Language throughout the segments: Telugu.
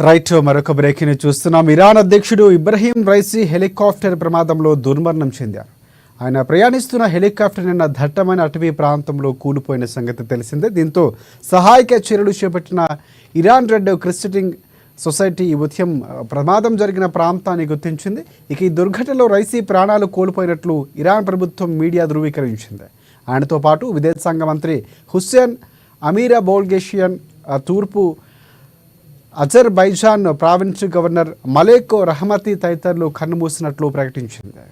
రైట్, మరొక బ్రేకింగ్ చూస్తున్నాం. ఇరాన్ అధ్యక్షుడు ఇబ్రహీం రైసీ హెలికాప్టర్ ప్రమాదంలో దుర్మరణం చెందారు. ఆయన ప్రయాణిస్తున్న హెలికాప్టర్ నిన్న దట్టమైన అటవీ ప్రాంతంలో కూలిపోయిన సంగతి తెలిసిందే. దీంతో సహాయక చర్యలు చేపట్టిన ఇరాన్ రెడ్ క్రిస్టింగ్ సొసైటీ ఈ ఉదయం ప్రమాదం జరిగిన ప్రాంతాన్ని గుర్తించింది. ఇక ఈ దుర్ఘటనలో రైసీ ప్రాణాలు కోల్పోయినట్లు ఇరాన్ ప్రభుత్వం మీడియా ధృవీకరించింది. ఆయనతో పాటు విదేశాంగ మంత్రి హుస్సేన్ అమీరా బోల్గేషియన్, తూర్పు అజర్బైజాన్ ప్రావిన్స్ గవర్నర్ మలేక్ రహమతి తదితరులు కన్నుమూసినట్లు ప్రకటించింది.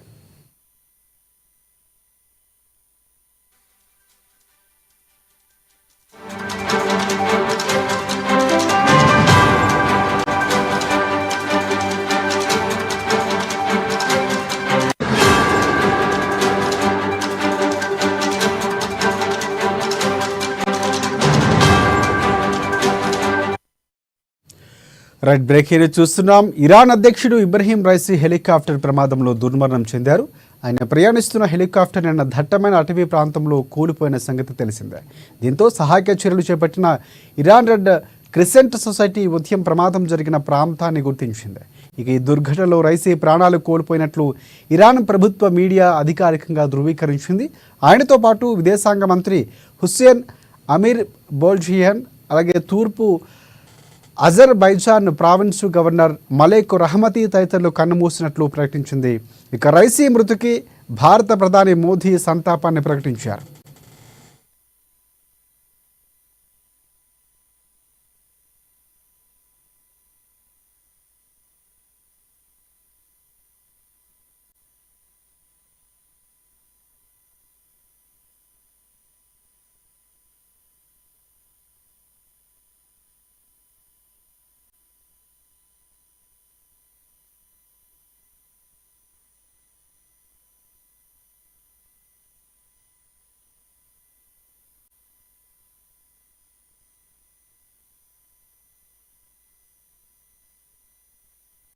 రైట్, బ్రేకింగ్ చూస్తున్నాం. ఇరాన్ అధ్యక్షుడు ఇబ్రహీం రైసీ హెలికాప్టర్ ప్రమాదంలో దుర్మరణం చెందారు. ఆయన ప్రయాణిస్తున్న హెలికాప్టర్ నిన్న దట్టమైన అటవీ ప్రాంతంలో కూలిపోయిన సంగతి తెలిసిందే. దీంతో సహాయక చర్యలు చేపట్టిన ఇరాన్ రెడ్ క్రిసెంట్ సొసైటీ ఉదయం ప్రమాదం జరిగిన ప్రాంతాన్ని గుర్తించింది. ఇక ఈ దుర్ఘటనలో రైసీ ప్రాణాలు కోల్పోయినట్లు ఇరాన్ ప్రభుత్వ మీడియా అధికారికంగా ధృవీకరించింది. ఆయనతో పాటు విదేశాంగ మంత్రి హుస్సేన్ అమీర్ బోల్జియన్, అలాగే తూర్పు అజర్బైజాన్ ప్రావిన్స్ గవర్నర్ మలేక్ రహమతి తదితరులు కన్నుమూసినట్లు ప్రకటించింది. ఇక రైసీ మృతికి భారత ప్రధాని మోదీ సంతాపాన్ని ప్రకటించారు.